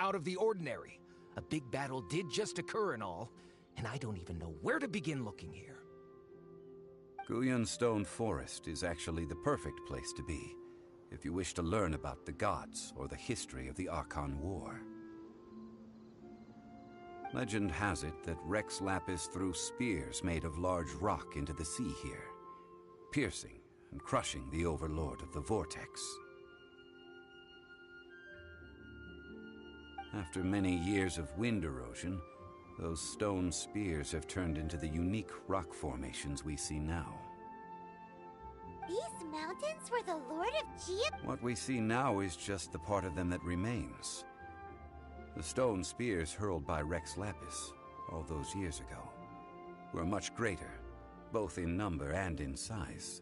out of the ordinary. A big battle did just occur and all, and I don't even know where to begin looking here. Guyun Stone Forest is actually the perfect place to be, if you wish to learn about the gods or the history of the Archon War. Legend has it that Rex Lapis threw spears made of large rock into the sea here, piercing and crushing the Overlord of the Vortex. After many years of wind erosion, those stone spears have turned into the unique rock formations we see now. These mountains were the Lord of Gia? What we see now is just the part of them that remains. The stone spears hurled by Rex Lapis all those years ago were much greater, both in number and in size.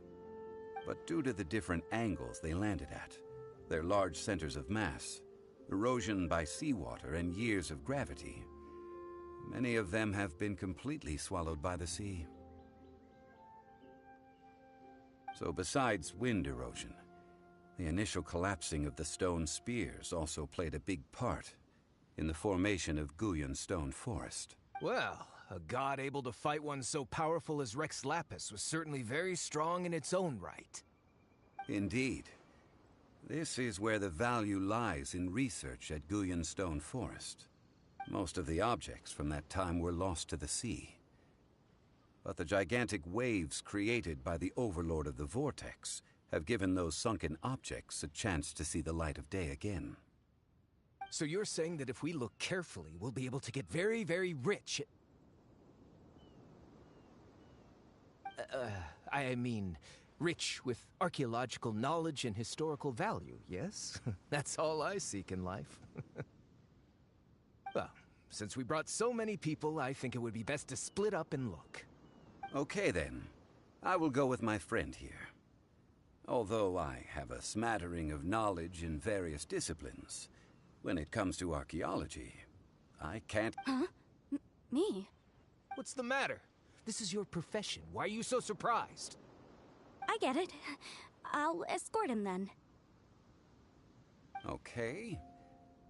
But due to the different angles they landed at, their large centers of mass, erosion by seawater, and years of gravity, many of them have been completely swallowed by the sea. So besides wind erosion, the initial collapsing of the stone spears also played a big part in the formation of Guyun Stone Forest. Well, a god able to fight one so powerful as Rex Lapis was certainly very strong in its own right. Indeed. This is where the value lies in research at Guyun Stone Forest. Most of the objects from that time were lost to the sea. But the gigantic waves created by the Overlord of the Vortex have given those sunken objects a chance to see the light of day again. So you're saying that if we look carefully, we'll be able to get very, very rich? I mean, rich with archaeological knowledge and historical value, yes? That's all I seek in life. Well, since we brought so many people, I think it would be best to split up and look. Okay then. I will go with my friend here. Although I have a smattering of knowledge in various disciplines, when it comes to archaeology, I can't... Huh? Me? What's the matter? This is your profession. Why are you so surprised? I get it. I'll escort him then. Okay.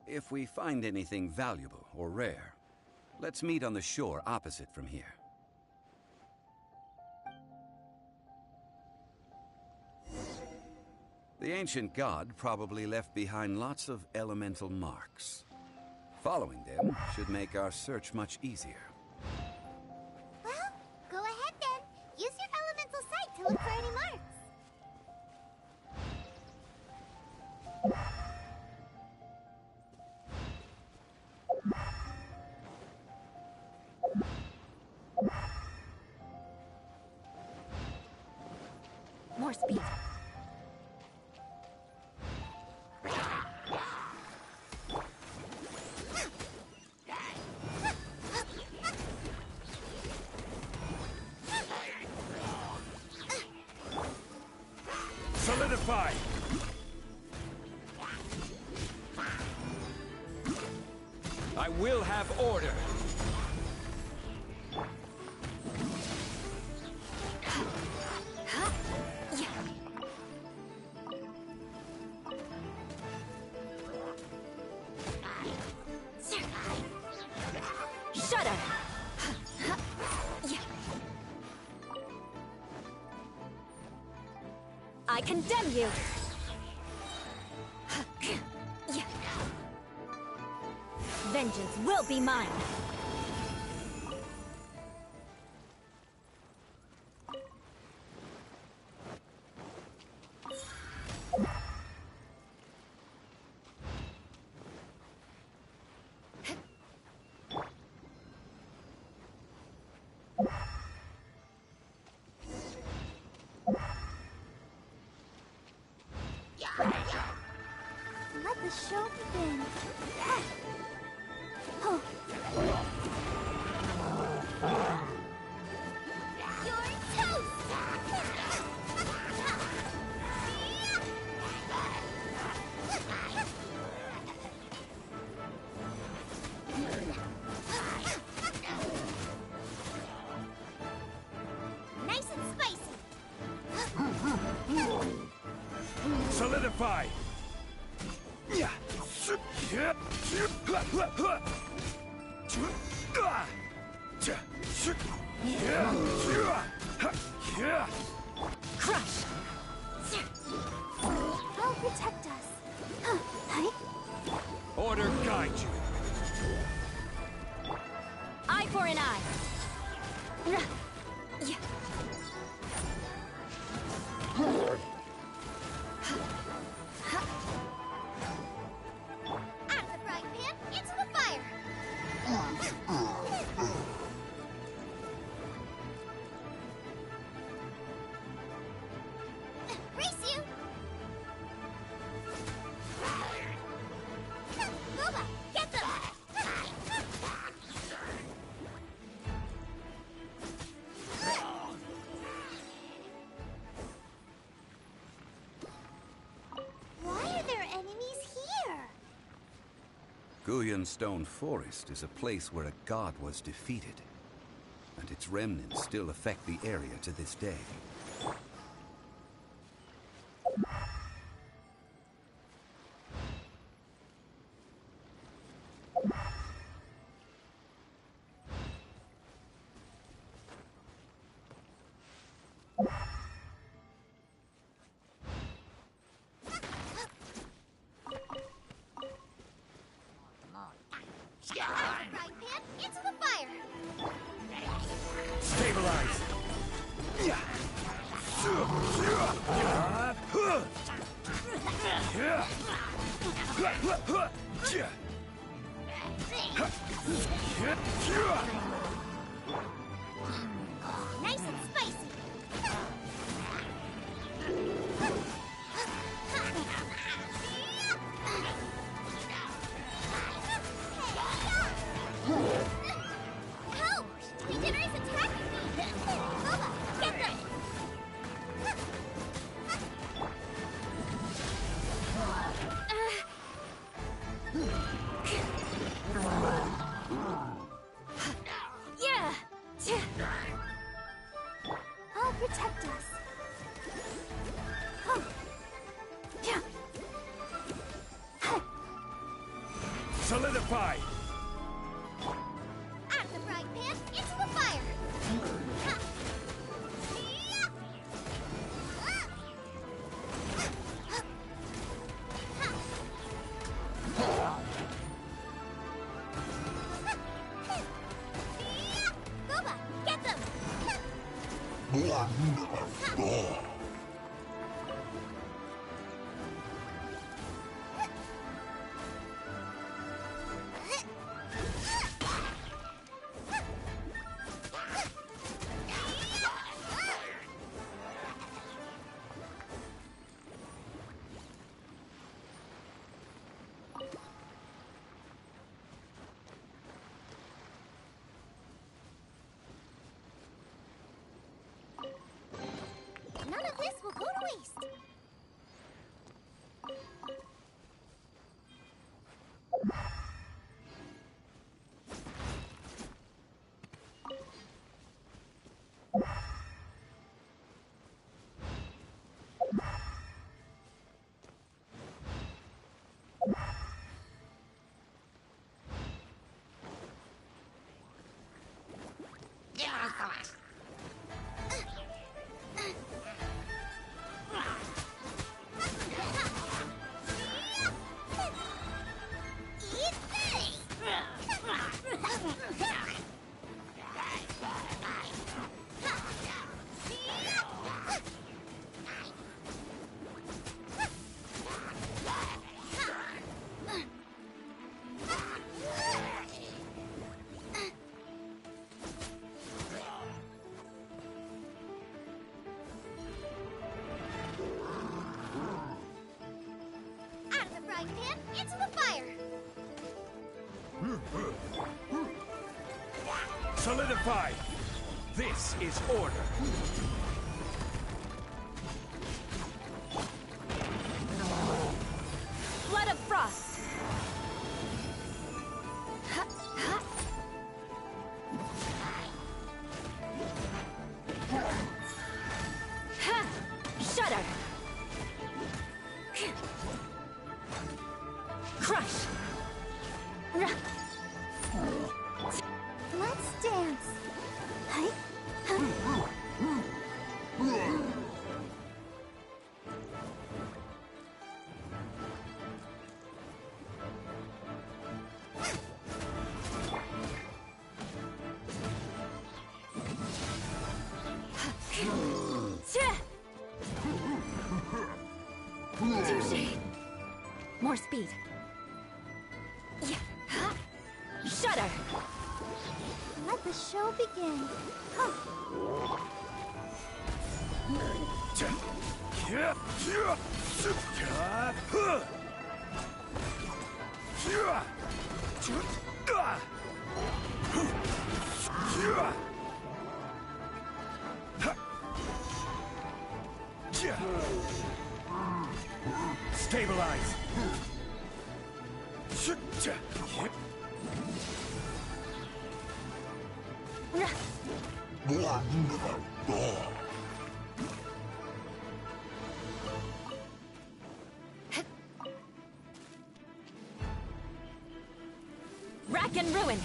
If we find anything valuable or rare, let's meet on the shore opposite from here. The ancient god probably left behind lots of elemental marks. Following them should make our search much easier. Well, go ahead then. Use your elemental sight to look for any marks. More speed. Solidify! I will have order! Shudder! I condemn you! Vengeance will be mine! Let the show begin. Oh. You're toast! Nice and spicy. Solidify! Shudder! Crush! I'll protect us. Huh? Order guide you. Eye for an eye. Yeah. Out of the frying pan, into the fire! Race you! Boba, get them! Why are there enemies here? Guyan Stone Forest is a place where a god was defeated, and its remnants still affect the area to this day. Frying pan, into the fire! Stabilize! Nice and spicy! Help! Degenerates attacking me! Boba, get them! Yeah! I'll protect us. Oh. Yeah. Solidify! Out of the frying pan, into the fire! Ha. Yeah. Boba, get them! None of this will go to waste. Out of the frying pan, into the fire! Solidify! This is order! Blood of Frost! Shudder! Crush! More speed. Yeah. Shudder. Let the show begin. Huh. Stabilize. Rack and ruin.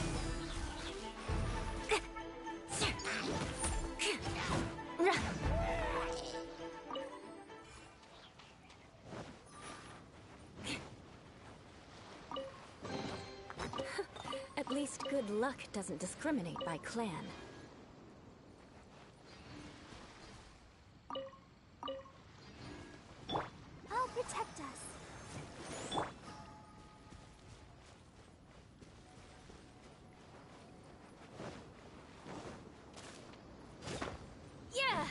At least good luck doesn't discriminate by clan. I'll protect us. Yeah!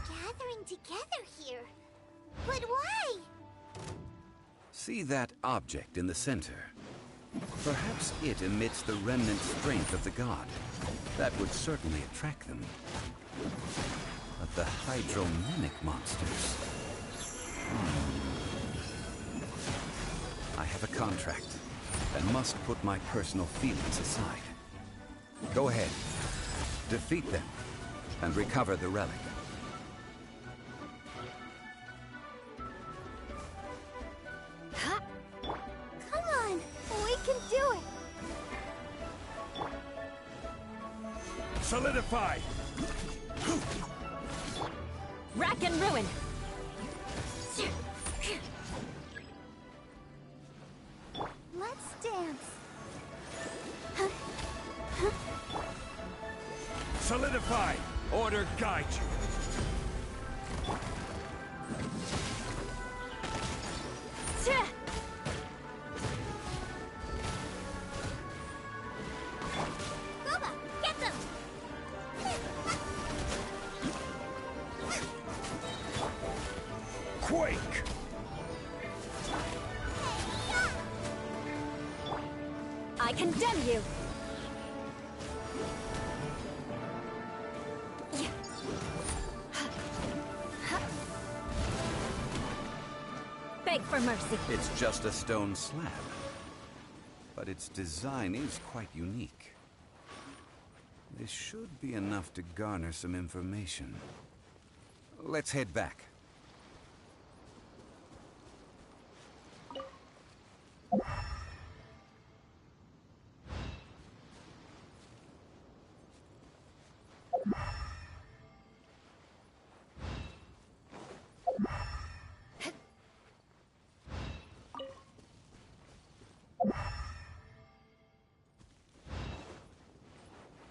Gathering together here. But why? See that object in the center? Perhaps it emits the remnant strength of the god. That would certainly attract them. But the hydromimic monsters... I have a contract, and must put my personal feelings aside. Go ahead. Defeat them, and recover the relic. Come on, we can do it. Solidify. Rack and ruin. Let's dance. Solidify. Order guide you. Goba, get them! Quake. I condemn you. Beg for mercy. It's just a stone slab. But its design is quite unique. This should be enough to garner some information. Let's head back.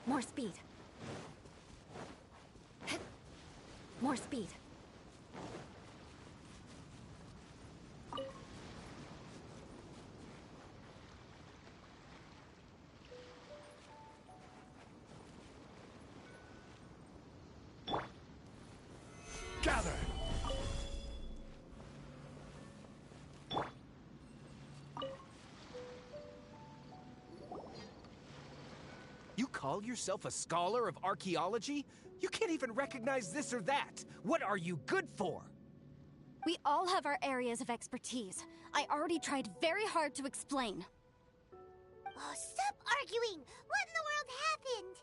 More speed. More speed. Gather. You call yourself a scholar of archaeology? You can't even recognize this or that. What are you good for? We all have our areas of expertise. I already tried very hard to explain. Oh, stop arguing! What in the world happened?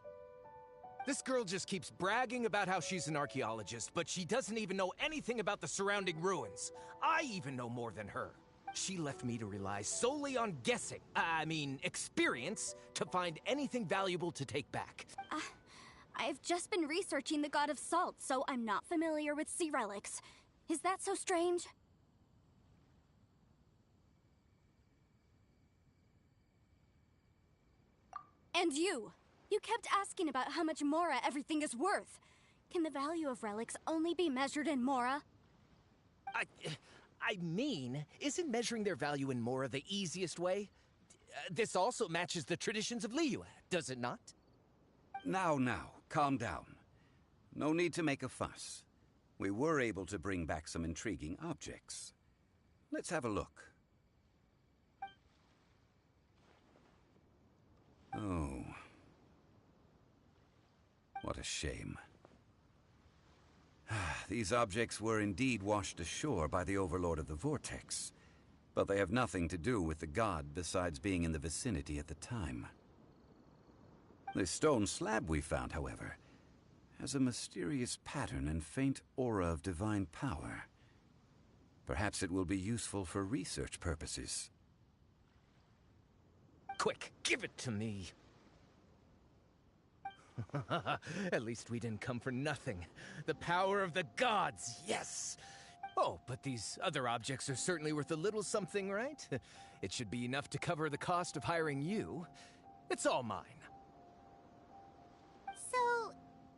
This girl just keeps bragging about how she's an archaeologist, but she doesn't even know anything about the surrounding ruins. I even know more than her. She left me to rely solely on guessing, experience, to find anything valuable to take back. I've just been researching the god of salt, so I'm not familiar with sea relics. Is that so strange? And you kept asking about how much Mora everything is worth. Can the value of relics only be measured in Mora? Isn't measuring their value in Mora the easiest way? This also matches the traditions of Liyue, does it not? Now, calm down. No need to make a fuss. We were able to bring back some intriguing objects. Let's have a look. Oh. What a shame. These objects were indeed washed ashore by the Overlord of the Vortex, but they have nothing to do with the god besides being in the vicinity at the time. The stone slab we found, however, has a mysterious pattern and faint aura of divine power. Perhaps it will be useful for research purposes. Quick, give it to me! At least we didn't come for nothing. The power of the gods, yes! Oh, but these other objects are certainly worth a little something, right? It should be enough to cover the cost of hiring you. It's all mine. So,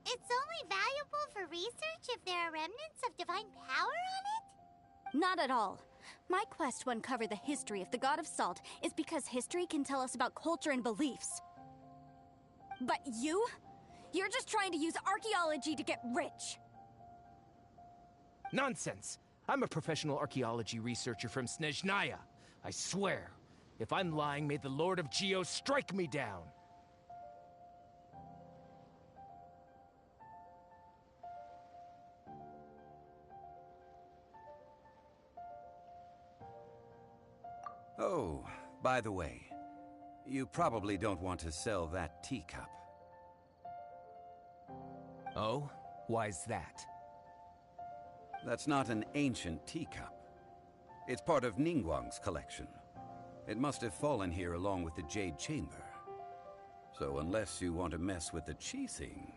it's only valuable for research if there are remnants of divine power on it? Not at all. My quest to uncover the history of the god of salt is because history can tell us about culture and beliefs. But you're just trying to use archaeology to get rich. Nonsense! I'm a professional archaeology researcher from Snezhnaya. I swear, if I'm lying, may the Lord of Geo strike me down. Oh, by the way, you probably don't want to sell that teacup. Oh? Why's that? That's not an ancient teacup. It's part of Ningguang's collection. It must have fallen here along with the Jade Chamber. So unless you want to mess with the Qixing...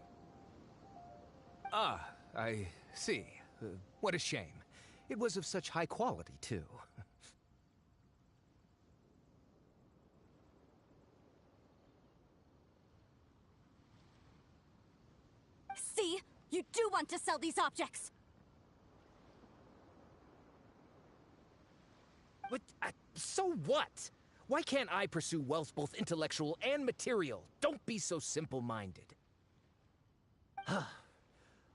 Ah, I see. What a shame. It was of such high quality, too. See? You do want to sell these objects! But, so what? Why can't I pursue wealth both intellectual and material? Don't be so simple-minded.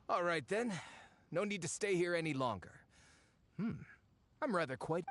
All right, then. No need to stay here any longer. I'm rather quite...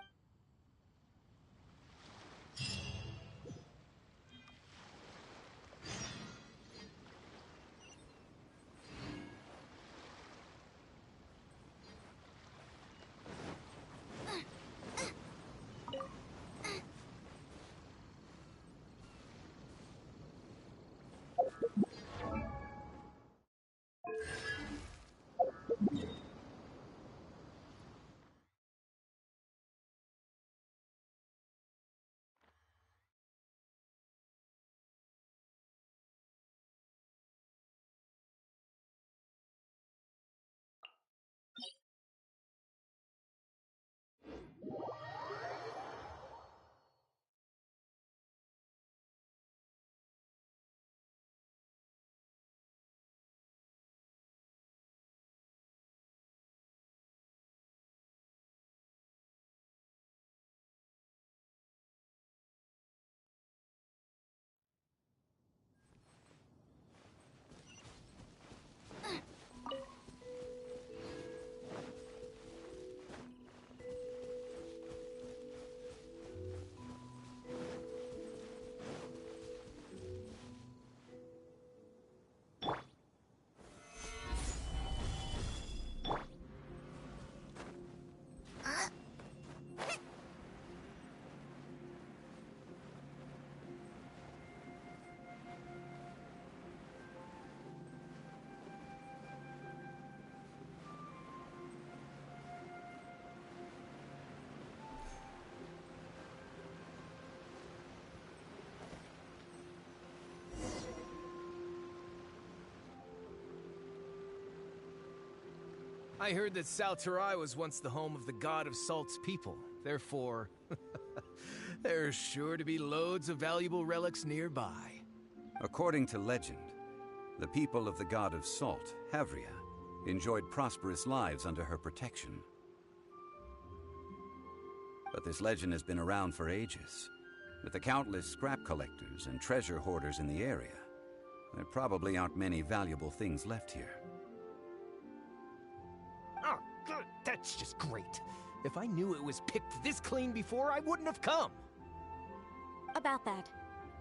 I heard that Salterai was once the home of the God of Salt's people. Therefore, there's sure to be loads of valuable relics nearby. According to legend, the people of the God of Salt, Havria, enjoyed prosperous lives under her protection. But this legend has been around for ages. With the countless scrap collectors and treasure hoarders in the area, there probably aren't many valuable things left here. Oh, good. That's just great. If I knew it was picked this clean before, I wouldn't have come. About that,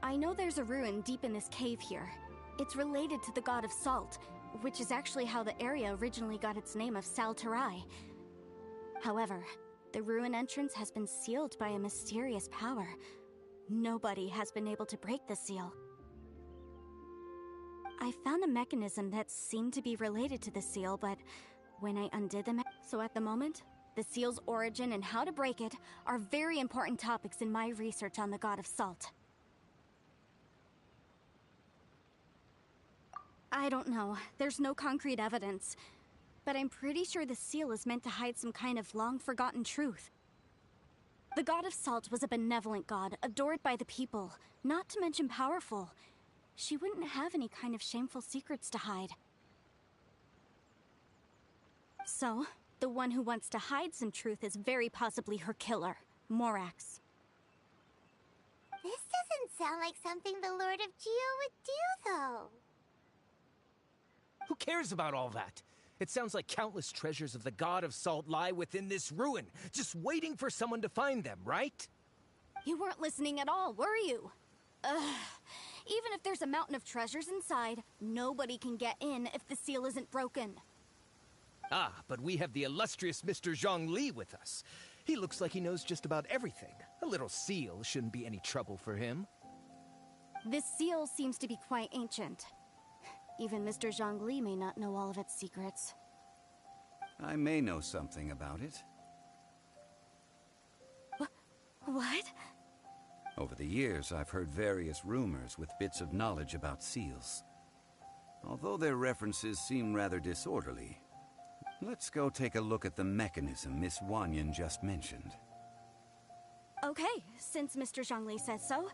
I know there's a ruin deep in this cave here. It's related to the God of Salt, which is actually how the area originally got its name of Salterai. However, the ruin entrance has been sealed by a mysterious power. Nobody has been able to break the seal. I found a mechanism that seemed to be related to the seal, but when I undid the so at the moment, the seal's origin and how to break it are very important topics in my research on the God of Salt. I don't know. There's no concrete evidence. But I'm pretty sure the seal is meant to hide some kind of long-forgotten truth. The God of Salt was a benevolent god, adored by the people, not to mention powerful. She wouldn't have any kind of shameful secrets to hide. So, the one who wants to hide some truth is very possibly her killer, Morax. This doesn't sound like something the Lord of Geo would do, though. Who cares about all that? It sounds like countless treasures of the God of Salt lie within this ruin, just waiting for someone to find them, right? You weren't listening at all, were you? Ugh. Even if there's a mountain of treasures inside, nobody can get in if the seal isn't broken. Ah, but we have the illustrious Mr. Zhongli with us. He looks like he knows just about everything. A little seal shouldn't be any trouble for him. This seal seems to be quite ancient. Even Mr. Zhongli may not know all of its secrets. I may know something about it. What? Over the years, I've heard various rumors with bits of knowledge about seals. Although their references seem rather disorderly, let's go take a look at the mechanism Miss Wanyan just mentioned. Okay, since Mr. Zhongli says so,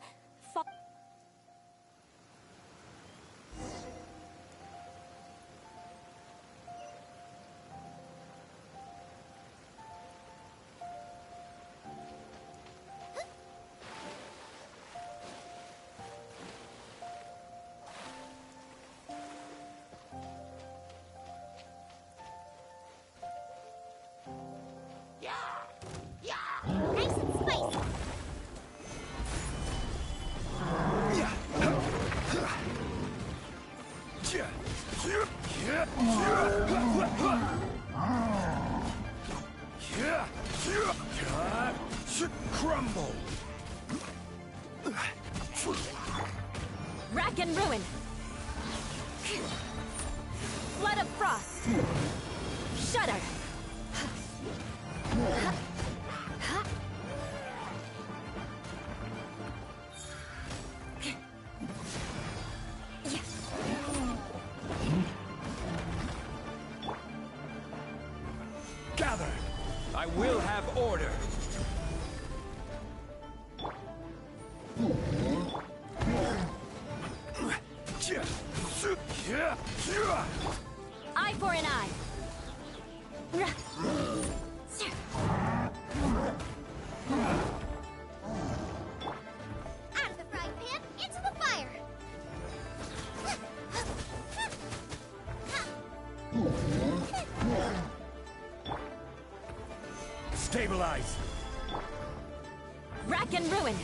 Nice and spicy. Crumble! Rack and ruin! Flood of frost! Shudder! Gather! I will have order! Eye for an eye! Out of the frying pan, into the fire. Stabilize! Rack and ruin!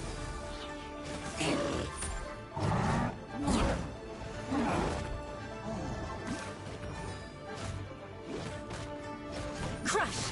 Crush!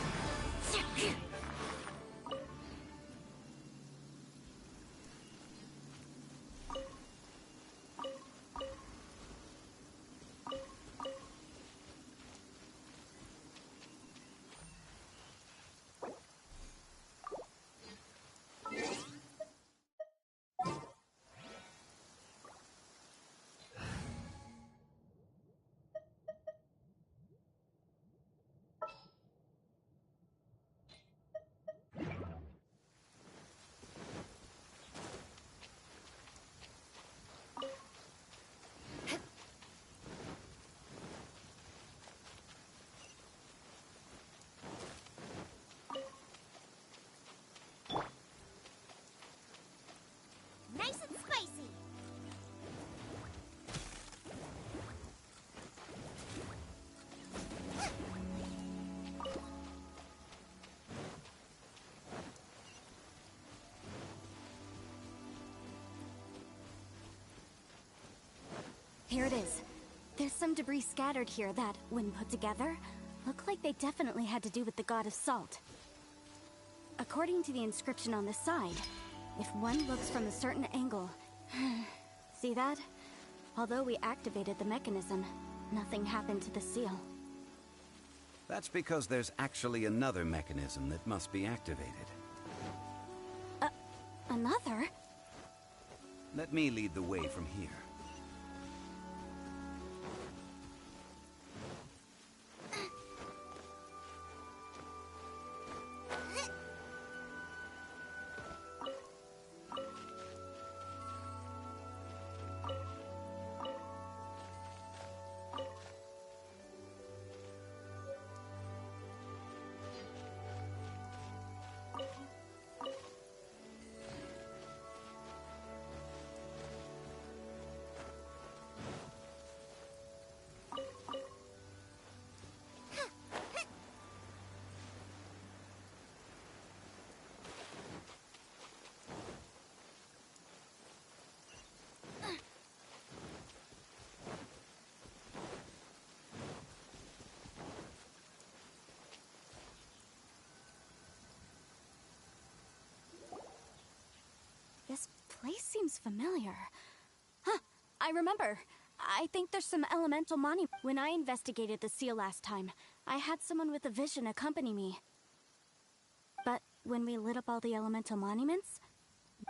Here it is. There's some debris scattered here that, when put together, look like they definitely had to do with the god of salt. According to the inscription on the side, if one looks from a certain angle... See that? Although we activated the mechanism, nothing happened to the seal. That's because there's actually another mechanism that must be activated. Another? Let me lead the way from here. This place seems familiar. Huh, I remember. I think there's some elemental monument. When I investigated the seal last time, I had someone with a vision accompany me. But when we lit up all the elemental monuments...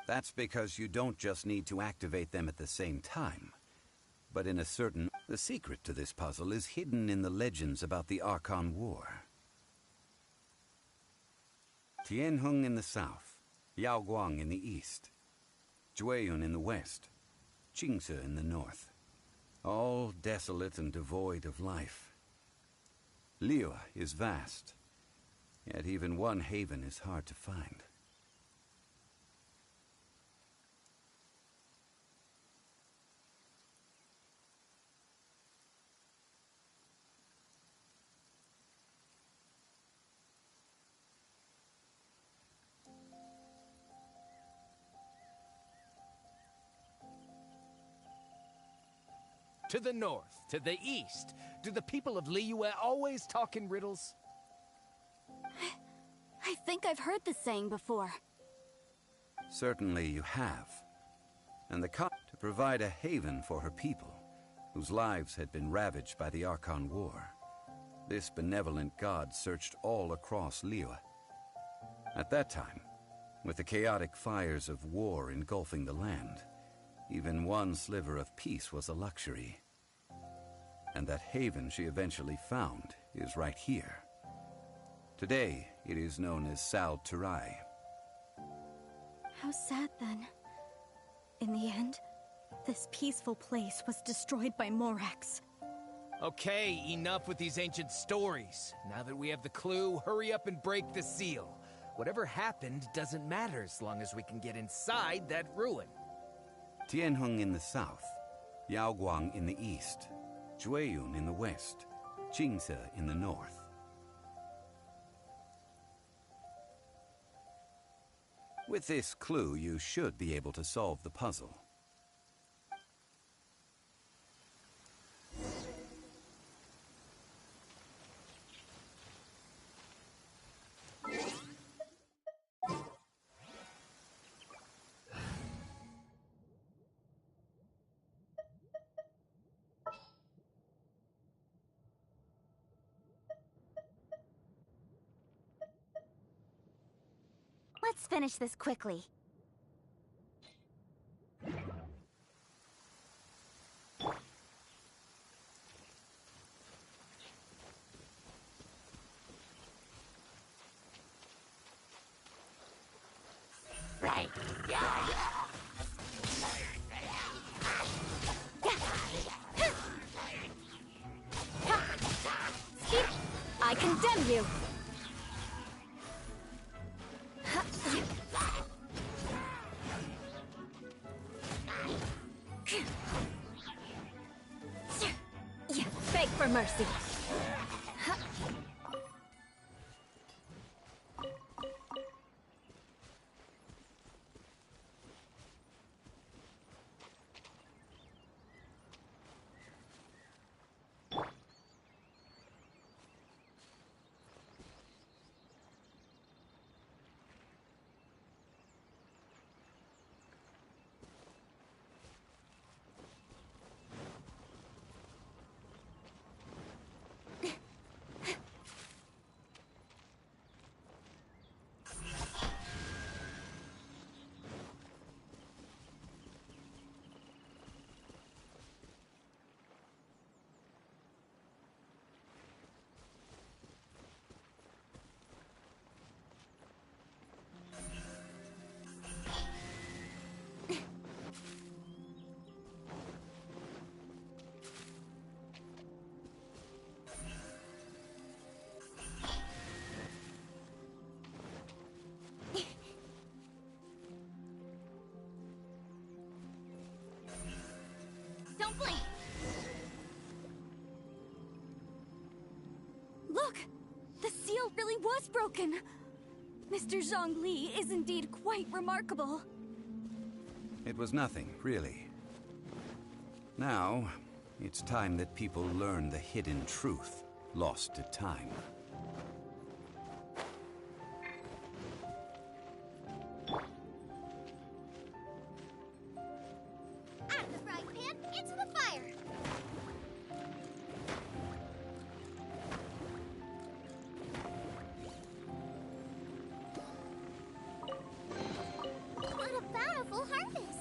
That's because you don't just need to activate them at the same time, but in a certain... The secret to this puzzle is hidden in the legends about the Archon War. Tianheng in the south, Yaoguang in the east, Jueyun in the west, Qingce in the north. All desolate and devoid of life. Liyue is vast, yet even one haven is hard to find. To the north, to the east. Do the people of Liyue always talk in riddles? I think I've heard this saying before. Certainly you have. And the to provide a haven for her people, whose lives had been ravaged by the Archon War. This benevolent god searched all across Liyue. At that time, with the chaotic fires of war engulfing the land, even one sliver of peace was a luxury. And that haven she eventually found is right here. Today, it is known as Sal Turai. How sad, then. In the end, this peaceful place was destroyed by Morax. Okay, enough with these ancient stories. Now that we have the clue, hurry up and break the seal. Whatever happened doesn't matter as long as we can get inside that ruin. Tianheng in the south, Yaoguang in the east, Jueyun in the west, Qingce in the north. With this clue, you should be able to solve the puzzle. Let's finish this quickly. Right. I condemn you! Beg for mercy. Seriously! Look! The seal really was broken! Mr. Zhongli is indeed quite remarkable. It was nothing, really. Now, it's time that people learn the hidden truth lost to time. Out of the frying pan, into the fire! What a bountiful harvest!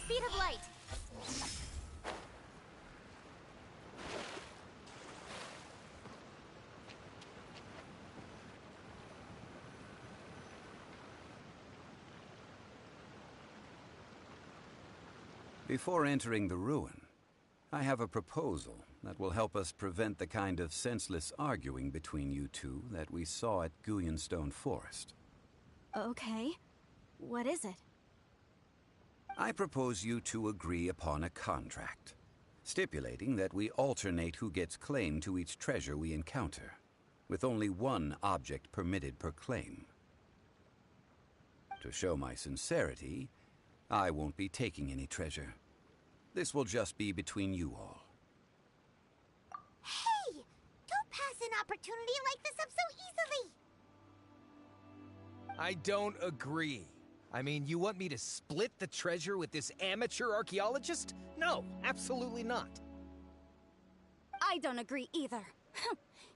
Speed of light. Before entering the ruin, I have a proposal that will help us prevent the kind of senseless arguing between you two that we saw at Guyonstone Forest. Okay. What is it? I propose you two agree upon a contract, stipulating that we alternate who gets claim to each treasure we encounter, with only one object permitted per claim. To show my sincerity, I won't be taking any treasure. This will just be between you all. Hey! Don't pass an opportunity like this up so easily! I don't agree. I mean, you want me to split the treasure with this amateur archaeologist? No, absolutely not. I don't agree either.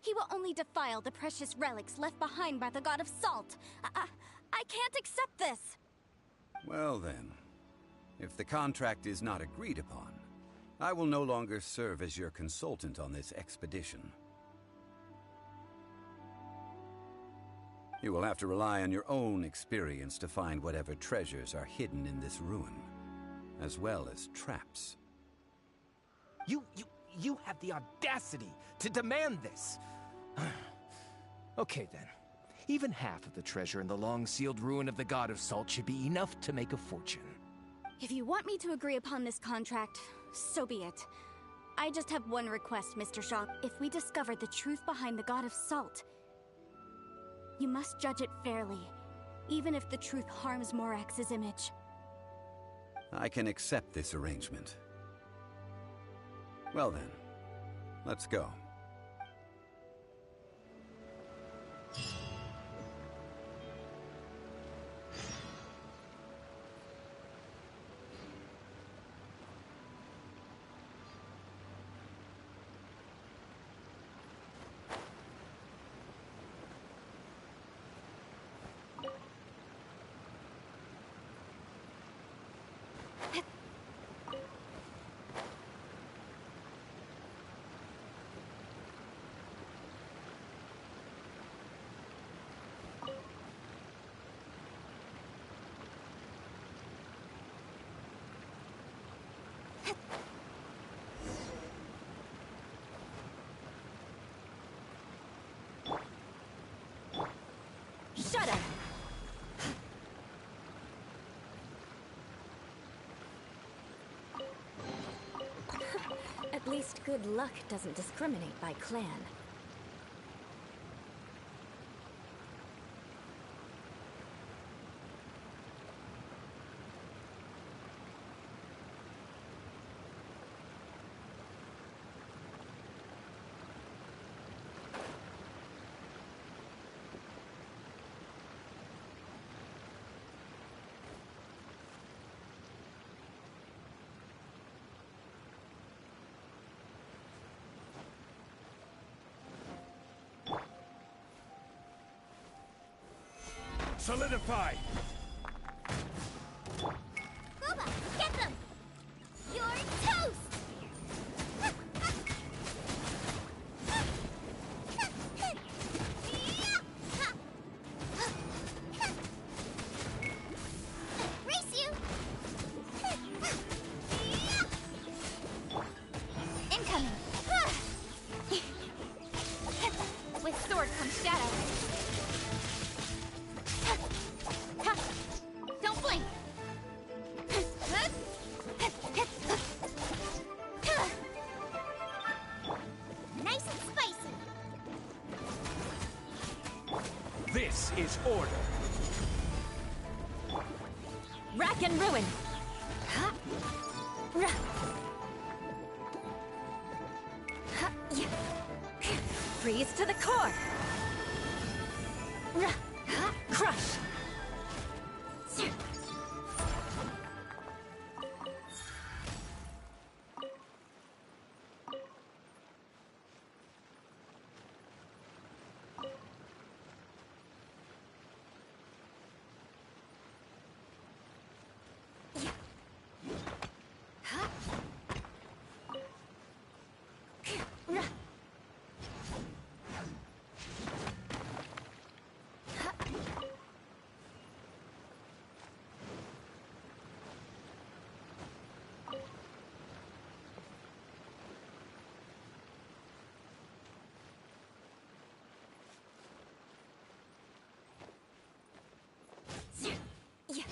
He will only defile the precious relics left behind by the god of salt. I can't accept this. Well then, if the contract is not agreed upon, I will no longer serve as your consultant on this expedition. You will have to rely on your own experience to find whatever treasures are hidden in this ruin, as well as traps. You have the audacity to demand this! Okay then. Even half of the treasure in the long-sealed ruin of the God of Salt should be enough to make a fortune. If you want me to agree upon this contract, so be it. I just have one request, Mr. Shaw. If we discover the truth behind the God of Salt, you must judge it fairly, even if the truth harms Morax's image. I can accept this arrangement. Well then, let's go. Shut up! At least good luck doesn't discriminate by clan. Solidify! Gooba, get them! You're toast! Race you! Incoming! With sword comes shadow. Don't blink! Nice and spicy! This is order! Rack and ruin! Ha! Ra! Ha! Yeah. Freeze to the core! Ra! Ha! Crush! Yeah.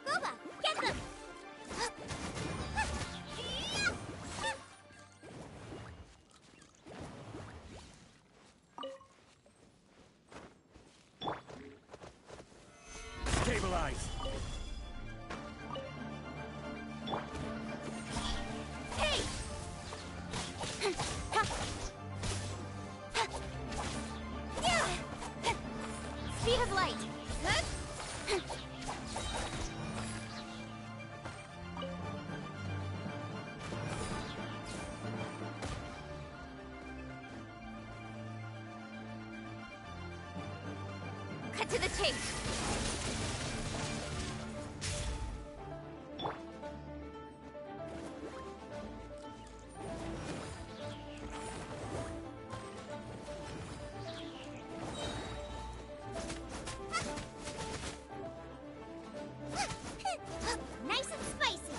Gooba, get them! Stabilize! Hey! Speed of light! Cut to the chase! Nice and spicy!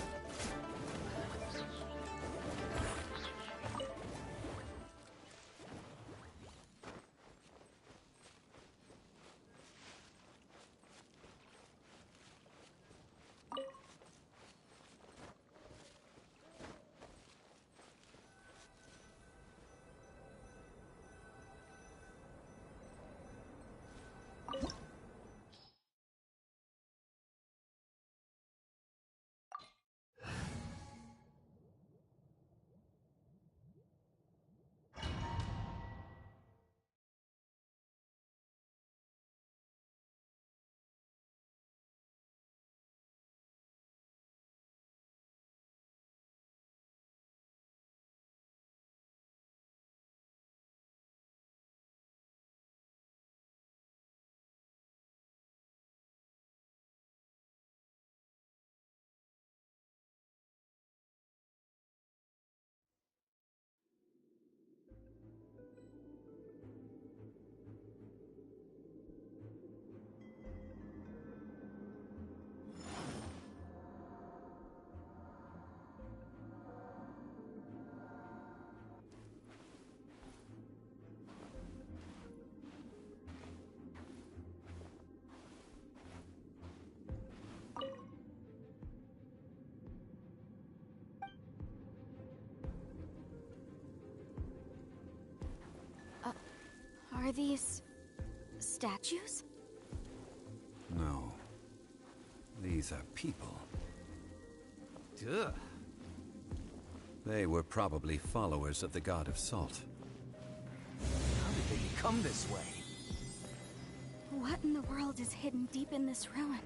Are these statues? No. These are people. Duh. They were probably followers of the god of salt. How did they become this way? What in the world is hidden deep in this ruin?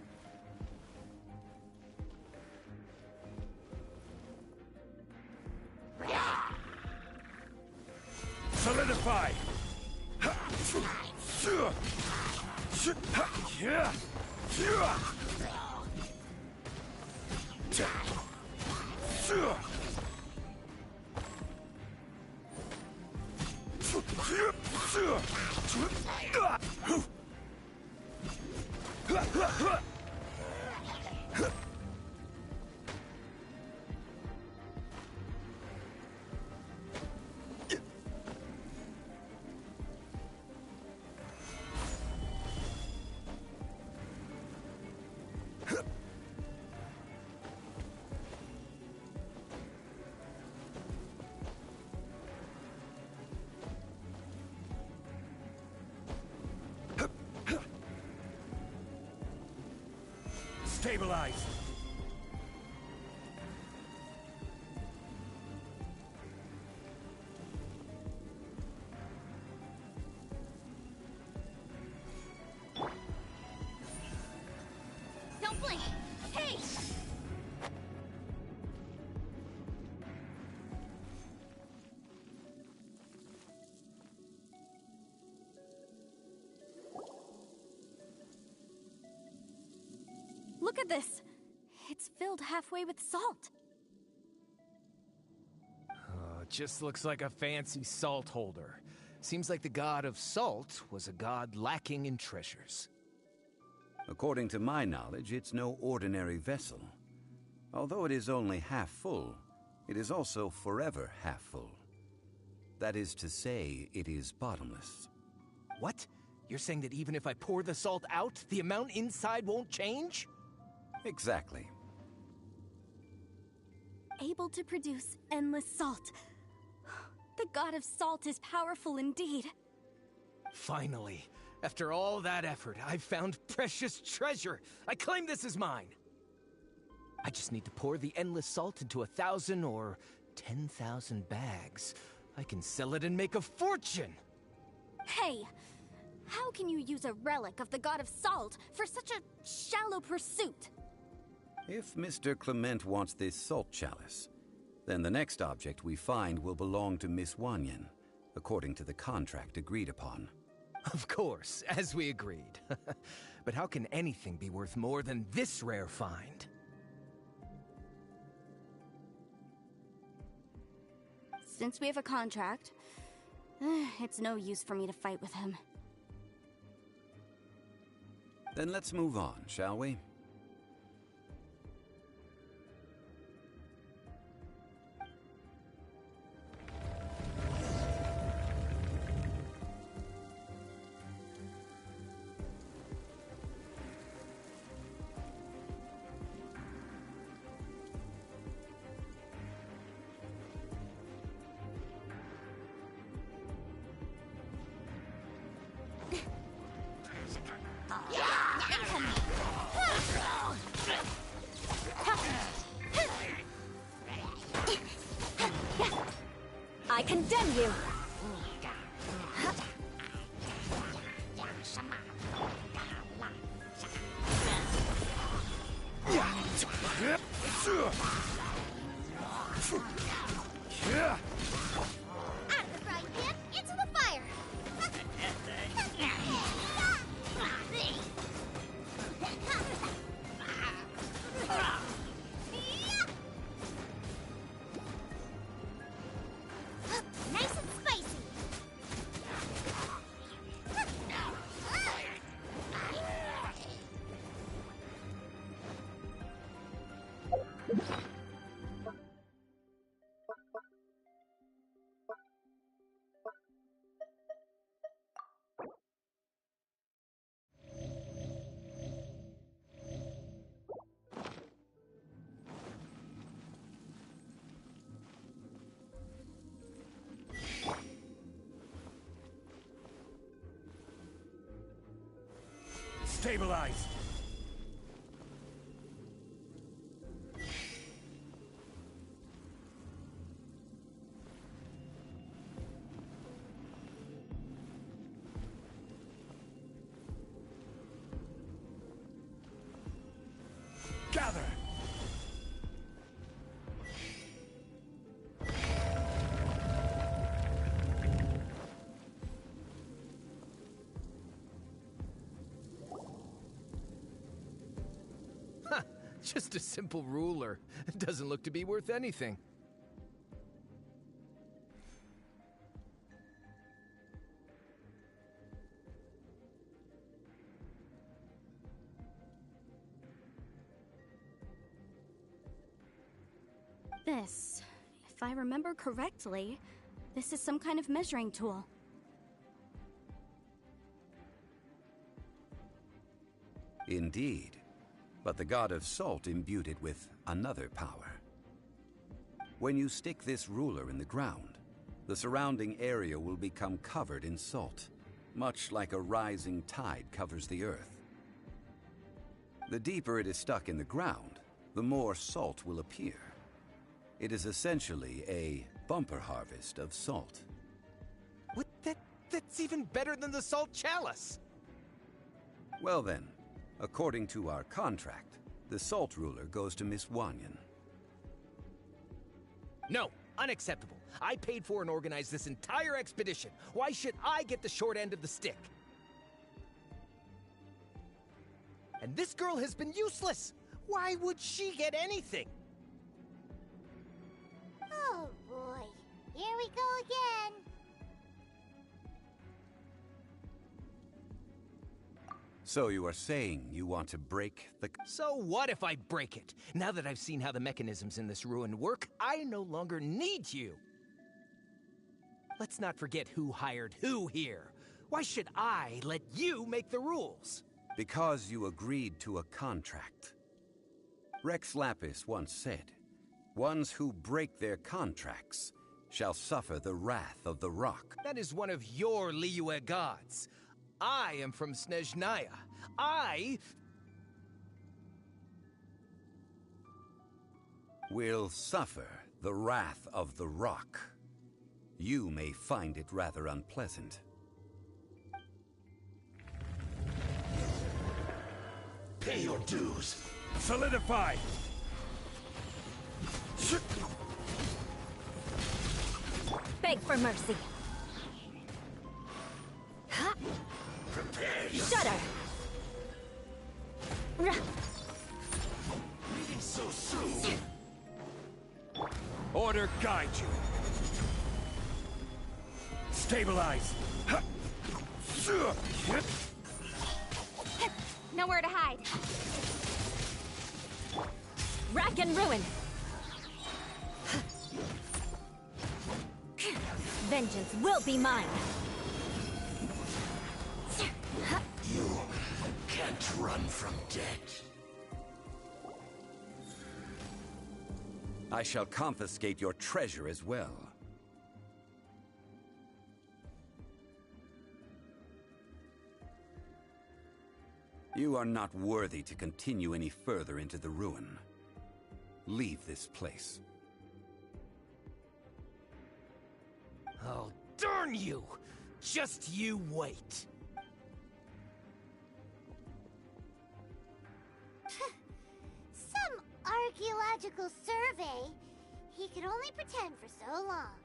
Solidify! Stabilize! Don't blink! Hey! Look at this! It's filled halfway with salt. Just looks like a fancy salt holder. Seems like the god of salt was a god lacking in treasures. According to my knowledge, it's no ordinary vessel. Although it is only half full, it is also forever half full. That is to say, it is bottomless. What? You're saying that even if I pour the salt out, the amount inside won't change? Exactly. Able to produce endless salt. The god of salt is powerful indeed. Finally, after all that effort, I've found precious treasure. I claim this as mine. I just need to pour the endless salt into 1,000 or 10,000 bags. I can sell it and make a fortune. Hey, how can you use a relic of the god of salt for such a shallow pursuit? If Mr. Clement wants this salt chalice, then the next object we find will belong to Miss Wanyan, according to the contract agreed upon. Of course, as we agreed. But how can anything be worth more than this rare find? Since we have a contract, it's no use for me to fight with him. Then let's move on, shall we? I condemn you! Out of the frying pan, into the fire! Nice and spicy! Stabilize! Gather! Huh, just a simple ruler. It doesn't look to be worth anything. This, if I remember correctly, this is some kind of measuring tool. Indeed. But the god of salt imbued it with another power. When you stick this ruler in the ground, the surrounding area will become covered in salt, much like a rising tide covers the earth. The deeper it is stuck in the ground, the more salt will appear. It is essentially a bumper harvest of salt. What? That's even better than the salt chalice! Well then, according to our contract, the salt ruler goes to Miss Wanyan. No, unacceptable. I paid for and organized this entire expedition. Why should I get the short end of the stick? And this girl has been useless! Why would she get anything? Oh boy, here we go again. So you are saying you want to break the... So what if I break it? Now that I've seen how the mechanisms in this ruin work, I no longer need you. Let's not forget who hired who here. Why should I let you make the rules? Because you agreed to a contract. Rex Lapis once said, "Ones who break their contracts shall suffer the wrath of the rock." That is one of your Liyue gods. I am from Snezhnaya. I will suffer the wrath of the rock. You may find it rather unpleasant. Pay your dues. Solidify! Beg for mercy. Ha! Prepare Shudder! Leaving so soon. Order guide you. Stabilize. Nowhere to hide. Rack and ruin. Vengeance will be mine. You can't run from death. I shall confiscate your treasure as well. You are not worthy to continue any further into the ruin. Leave this place. Oh, darn you! Just you wait. Some archaeological survey. He could only pretend for so long.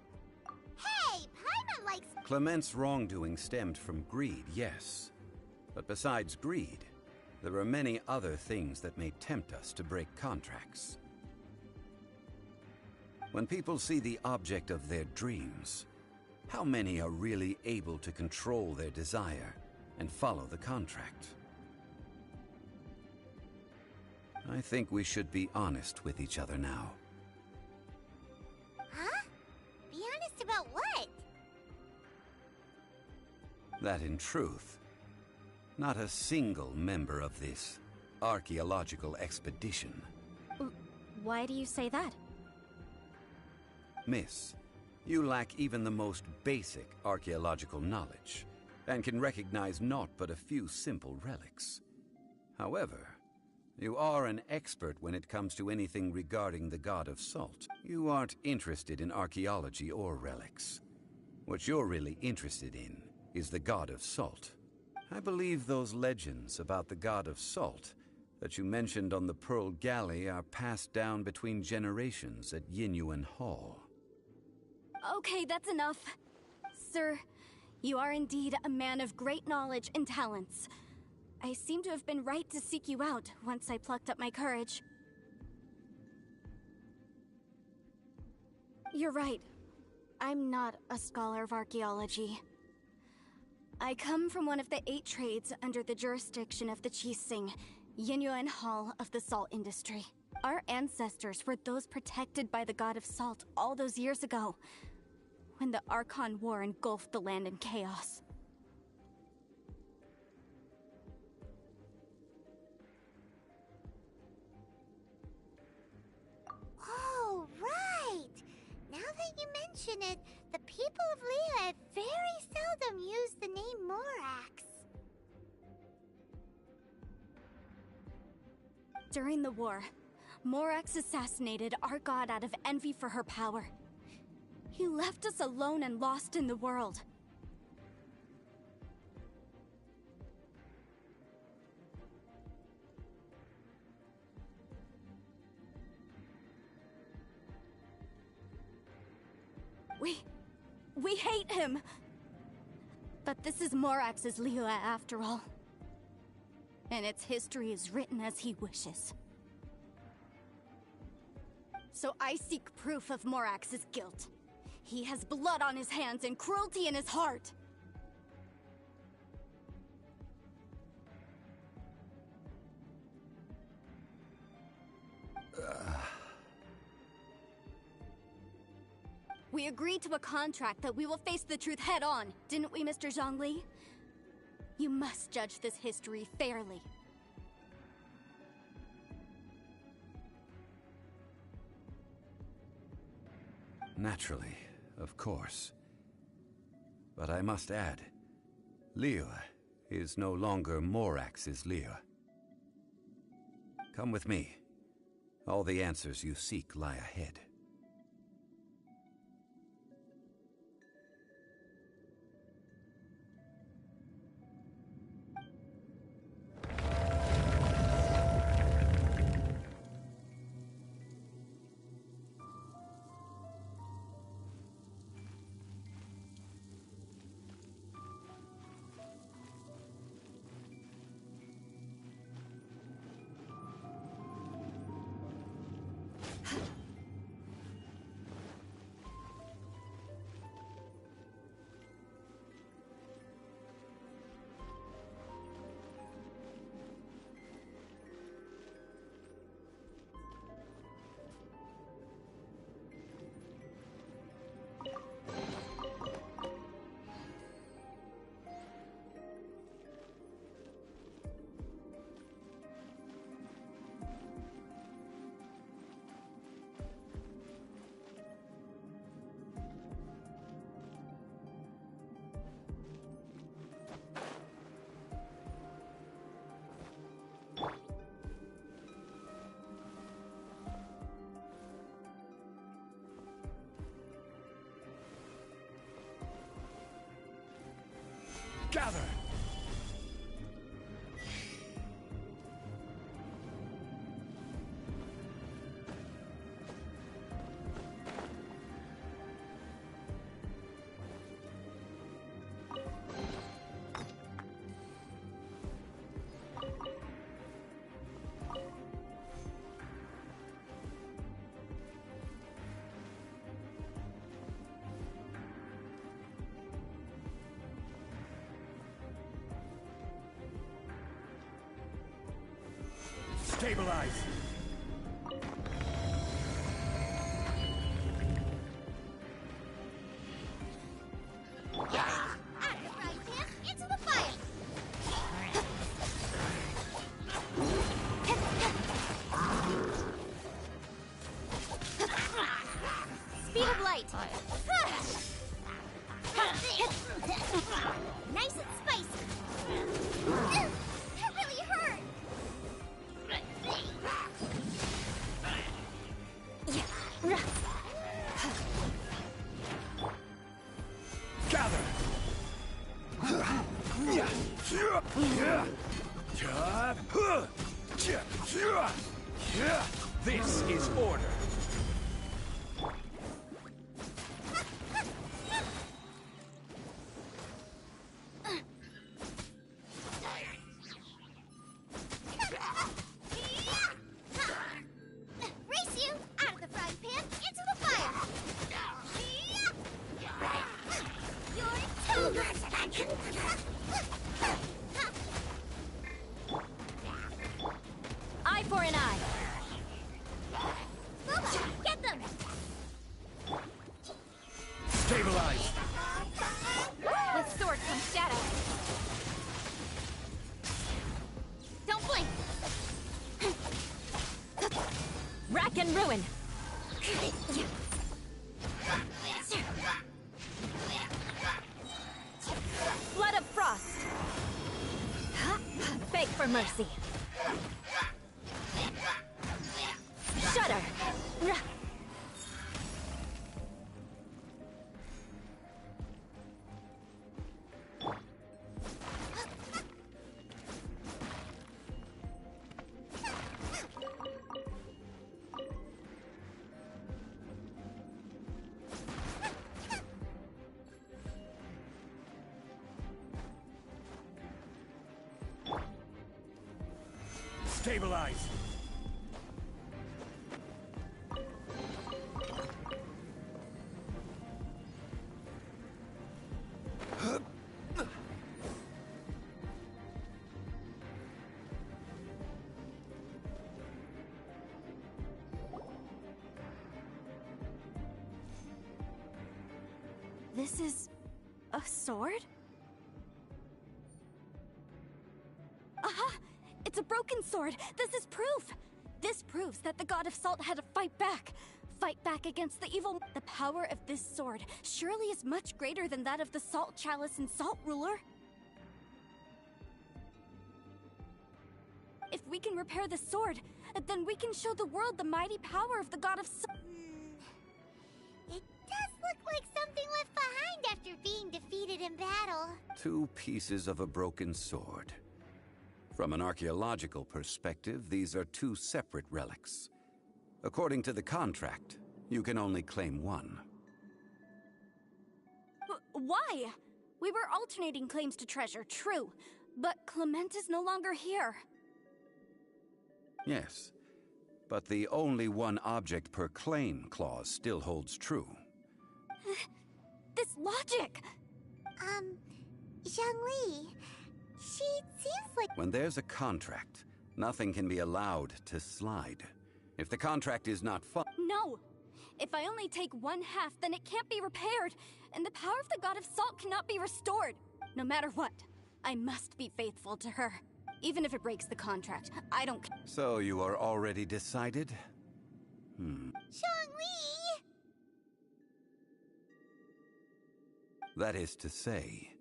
Hey, Paimon likes... Clement's wrongdoing stemmed from greed, yes. But besides greed, there are many other things that may tempt us to break contracts. When people see the object of their dreams, how many are really able to control their desire and follow the contract? I think we should be honest with each other now. Huh? Be honest about what? That in truth, not a single member of this archaeological expedition. Why do you say that? Miss, you lack even the most basic archaeological knowledge, and can recognize naught but a few simple relics. However, you are an expert when it comes to anything regarding the god of salt. You aren't interested in archaeology or relics. What you're really interested in is the god of salt. I believe those legends about the god of salt that you mentioned on the Pearl Galley are passed down between generations at Yinyuan Hall. Okay, that's enough. Sir, you are indeed a man of great knowledge and talents. I seem to have been right to seek you out once I plucked up my courage. You're right. I'm not a scholar of archaeology. I come from one of the 8 trades under the jurisdiction of the Qixing, Yinyuan Hall of the salt industry. Our ancestors were those protected by the god of salt all those years ago, when the Archon War engulfed the land in chaos. Oh, right! Now that you mention it, the people of Liyue very seldom use the name Morax. During the war, Morax assassinated our god out of envy for her power. He left us alone and lost in the world. We hate him! But this is Morax's Liyue after all. And its history is written as he wishes. So I seek proof of Morax's guilt. He has blood on his hands and cruelty in his heart. We agreed to a contract that we will face the truth head on, didn't we, Mr. Zhongli? You must judge this history fairly. Naturally, of course. But I must add, Liyue is no longer Morax's Liyue. Come with me. All the answers you seek lie ahead. Gather! Stabilize! Into the fire! Speed of light! Nice and spicy! That really hurt! Eye for an eye. Get them! Stabilize! With sword comes shadow. Don't blink. Rack and ruin. Blood of frost. Beg for mercy. Shudder. Stabilize! This is a sword? Aha! It's a broken sword! This is proof! This proves that the God of Salt had to fight back. Fight back against the evil. The power of this sword surely is much greater than that of the Salt Chalice and Salt Ruler. If we can repair the sword, then we can show the world the mighty power of the God of Salt. It does look like something left behind after being defeated in battle. 2 pieces of a broken sword. From an archaeological perspective, these are 2 separate relics. According to the contract, you can only claim one. Why? We were alternating claims to treasure, true. But Clement is no longer here. Yes, but the only one object per claim clause still holds true. This logic! Zhongli, she seems like... When there's a contract, nothing can be allowed to slide. If the contract is not No! If I only take 1/2, then it can't be repaired, and the power of the God of Salt cannot be restored. No matter what, I must be faithful to her. Even if it breaks the contract, I don't... So you are already decided? Zhongli! That is to say,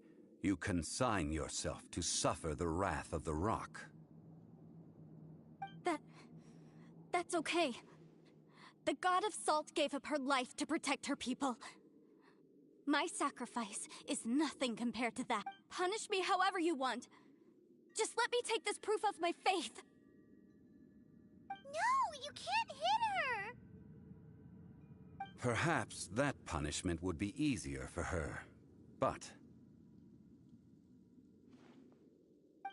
you consign yourself to suffer the wrath of the rock. That's okay. The God of Salt gave up her life to protect her people. My sacrifice is nothing compared to that. Punish me however you want. Just let me take this proof of my faith. No, you can't hit her! Perhaps that punishment would be easier for her. But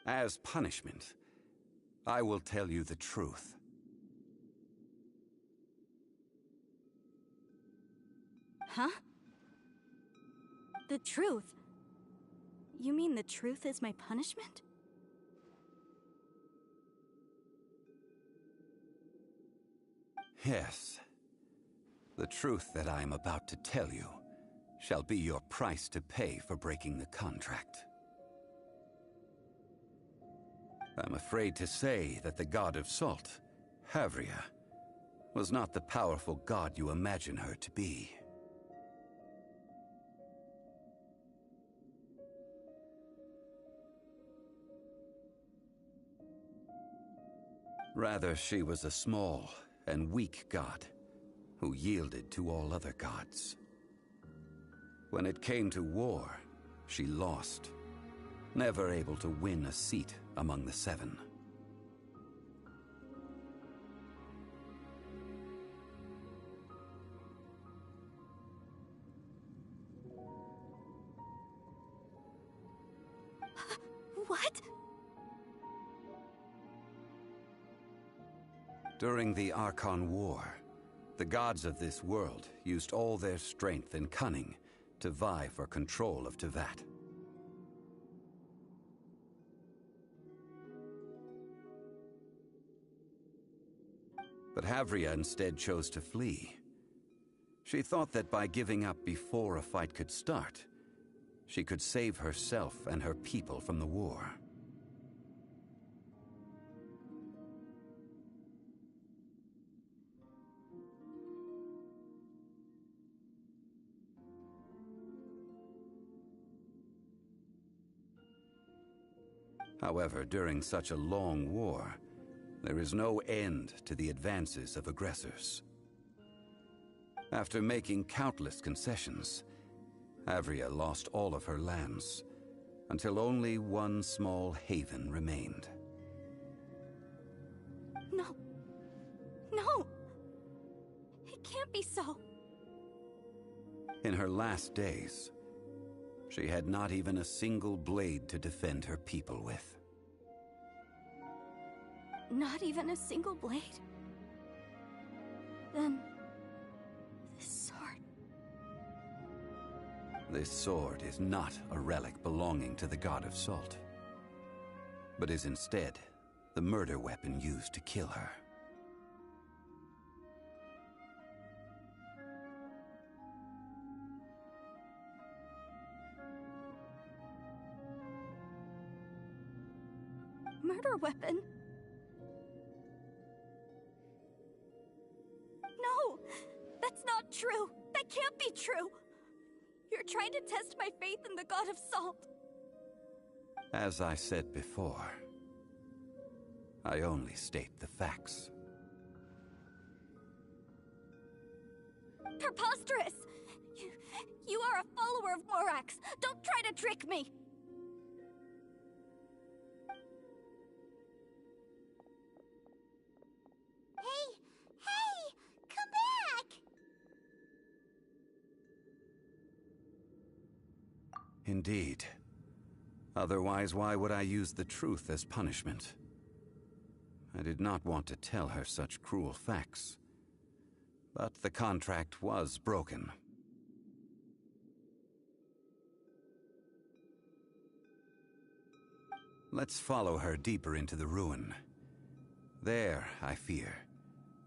as punishment, I will tell you the truth. Huh? The truth? You mean the truth is my punishment? Yes. The truth that I am about to tell you shall be your price to pay for breaking the contract. I'm afraid to say that the God of Salt, Havria, was not the powerful god you imagine her to be. Rather, she was a small and weak god who yielded to all other gods. When it came to war, she lost, never able to win a seat among the 7. What? During the Archon War, the gods of this world used all their strength and cunning to vie for control of Teyvat. But Havria instead chose to flee. She thought that by giving up before a fight could start, she could save herself and her people from the war. However, during such a long war, there is no end to the advances of aggressors. After making countless concessions, Havria lost all of her lands, until only one small haven remained. No. No! It can't be so. In her last days, she had not even a single blade to defend her people with. Not even a single blade? Then... this sword... This sword is not a relic belonging to the god of salt, but is instead the murder weapon used to kill her. Murder weapon? No! That's not true! That can't be true! You're trying to test my faith in the god of salt! As I said before, I only state the facts. Preposterous! You are a follower of Morax! Don't try to trick me! Hey! Come back! Indeed. Otherwise, why would I use the truth as punishment? I did not want to tell her such cruel facts. But the contract was broken. Let's follow her deeper into the ruin. There, I fear,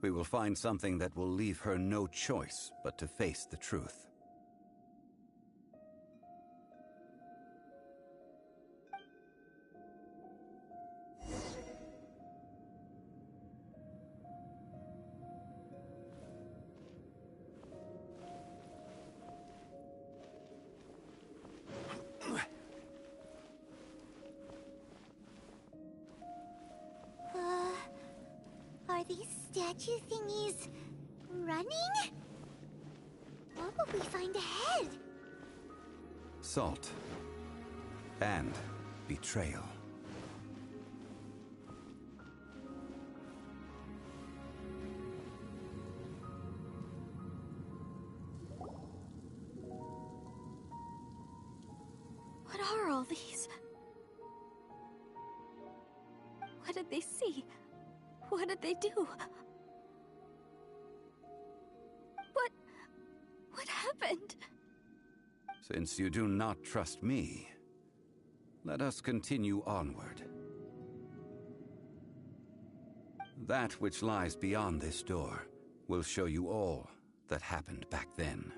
we will find something that will leave her no choice but to face the truth. Are these statue thingies running? What will we find ahead? Salt. And betrayal. What are all these? What did they see? What did they do? What happened? Since you do not trust me, let us continue onward. That which lies beyond this door will show you all that happened back then.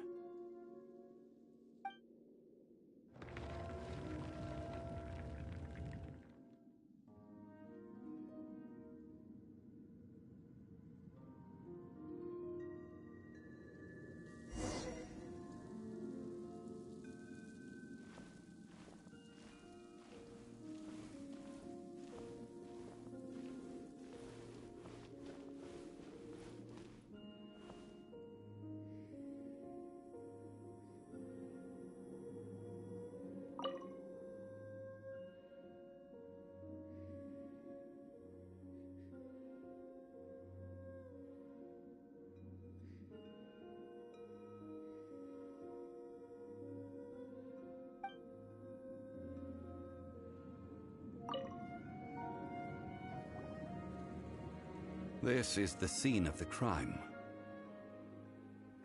This is the scene of the crime.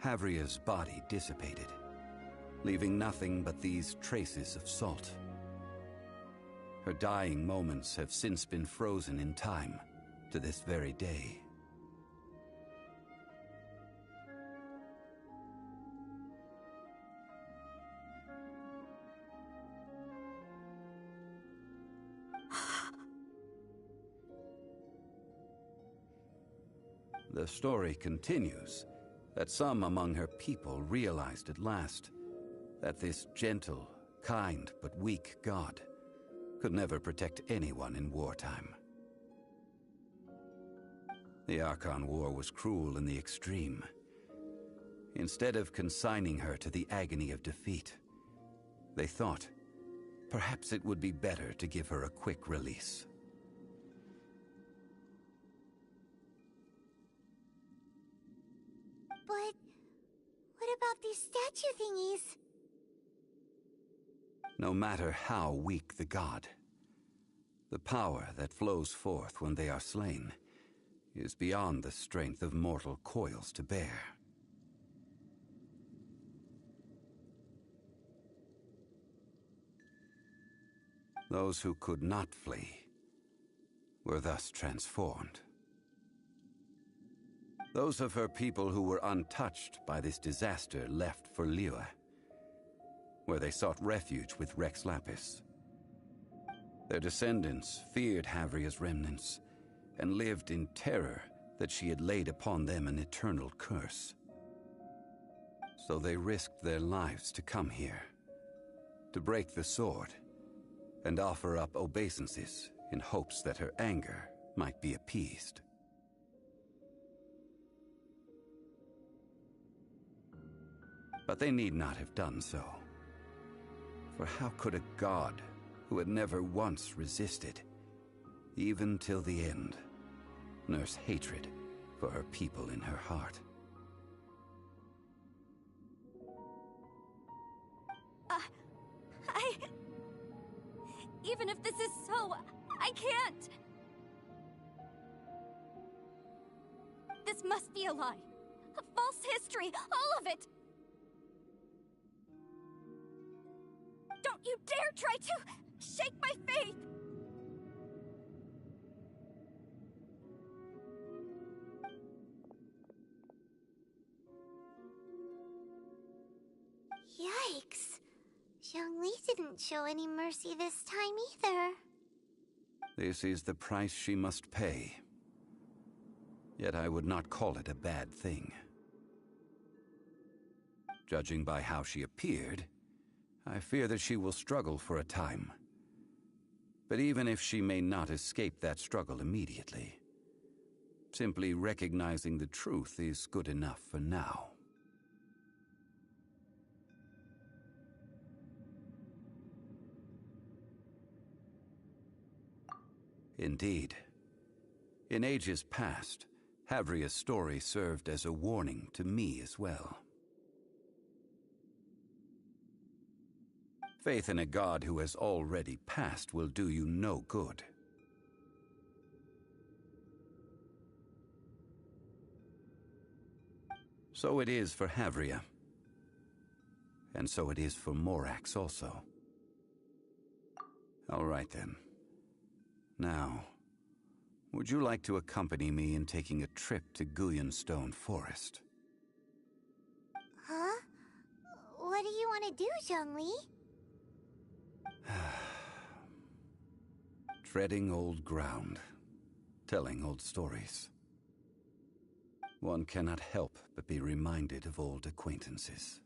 Havria's body dissipated, leaving nothing but these traces of salt. Her dying moments have since been frozen in time to this very day. The story continues that some among her people realized at last that this gentle, kind, but weak god could never protect anyone in wartime. The Archon War was cruel in the extreme. Instead of consigning her to the agony of defeat, they thought perhaps it would be better to give her a quick release. But what about these statue thingies? No matter how weak the god, the power that flows forth when they are slain is beyond the strength of mortal coils to bear. Those who could not flee were thus transformed. Those of her people who were untouched by this disaster left for Liyue, where they sought refuge with Rex Lapis. Their descendants feared Havria's remnants and lived in terror that she had laid upon them an eternal curse. So they risked their lives to come here, to break the sword, and offer up obeisances in hopes that her anger might be appeased. But they need not have done so. For how could a god who had never once resisted, even till the end, nurse hatred for her people in her heart? Even if this is so, I can't! This must be a lie. A false history, all of it! Don't you dare try to shake my faith! Yikes. Zhongli didn't show any mercy this time either. This is the price she must pay. Yet I would not call it a bad thing. Judging by how she appeared, I fear that she will struggle for a time. But even if she may not escape that struggle immediately, simply recognizing the truth is good enough for now. Indeed. In ages past, Havria's story served as a warning to me as well. Faith in a god who has already passed will do you no good. So it is for Havria. And so it is for Morax also. All right then. Now, would you like to accompany me in taking a trip to Guyonstone Forest? Huh? What do you want to do, Zhongli? Treading old ground, telling old stories. One cannot help but be reminded of old acquaintances.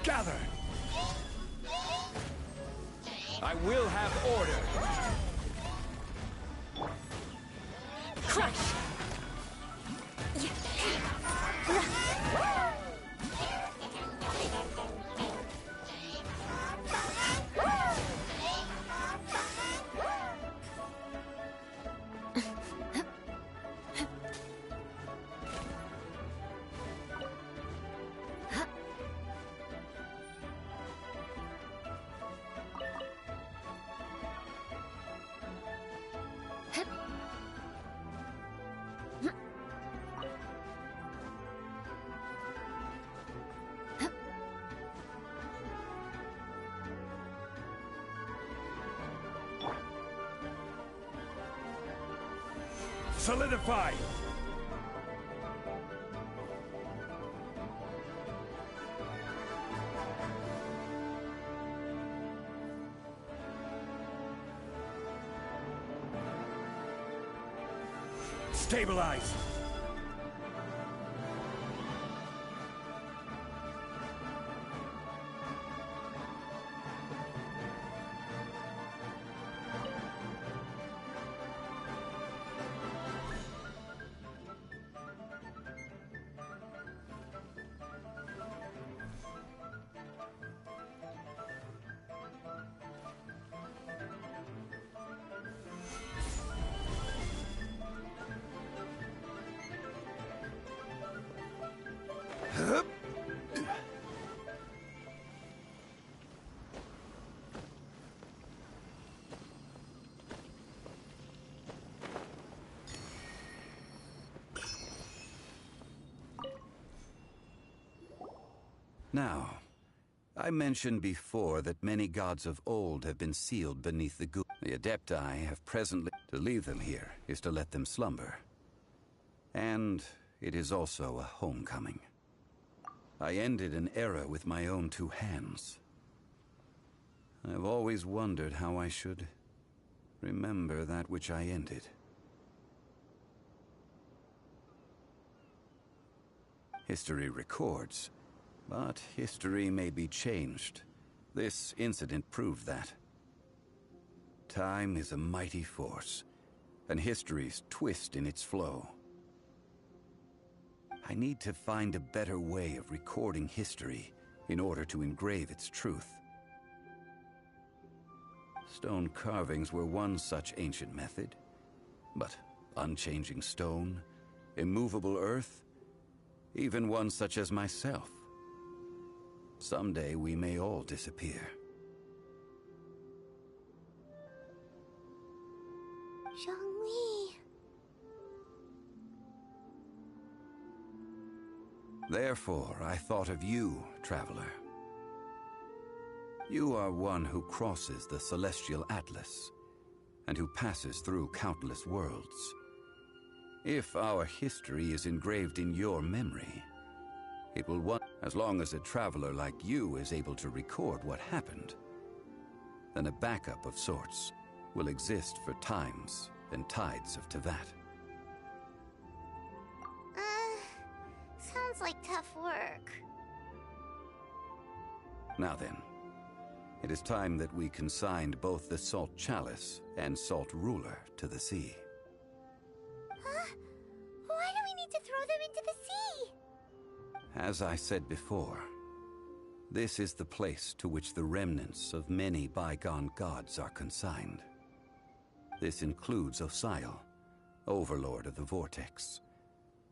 Gather! I will have order! Crush! Solidify! Stabilize! Now, I mentioned before that many gods of old have been sealed beneath the goo. The Adepti have presently... To leave them here is to let them slumber. And it is also a homecoming. I ended an era with my own two hands. I've always wondered how I should remember that which I ended. History records, but history may be changed. This incident proved that. Time is a mighty force, and history's twist in its flow. I need to find a better way of recording history in order to engrave its truth. Stone carvings were one such ancient method, but unchanging stone, immovable earth, even one such as myself. Someday we may all disappear. Zhongli. Therefore, I thought of you, traveler. You are one who crosses the celestial atlas, and who passes through countless worlds. If our history is engraved in your memory, it will as long as a traveler like you is able to record what happened, then a backup of sorts will exist for times and tides of Teyvat. Sounds like tough work. Now then, it is time that we consigned both the Salt Chalice and Salt Ruler to the sea. Huh? Why do we need to throw them into the sea? As I said before, this is the place to which the remnants of many bygone gods are consigned. This includes Osial, Overlord of the Vortex,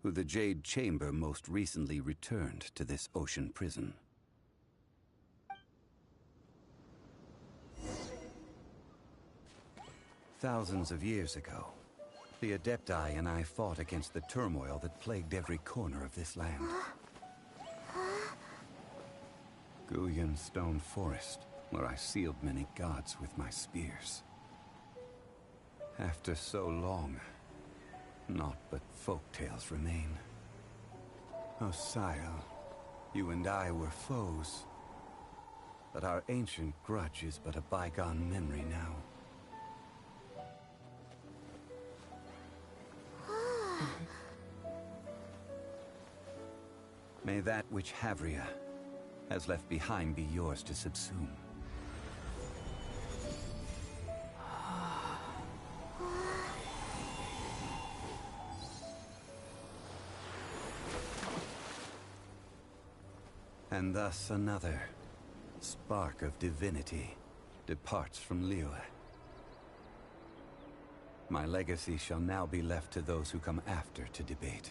who the Jade Chamber most recently returned to this ocean prison. Thousands of years ago, the Adepti and I fought against the turmoil that plagued every corner of this land. Guyan Stone Forest, where I sealed many gods with my spears. After so long, naught but folktales remain. Osial, you and I were foes, but our ancient grudge is but a bygone memory now. May that which Havria has left behind be yours to subsume. And thus another spark of divinity departs from Liyue. My legacy shall now be left to those who come after to debate.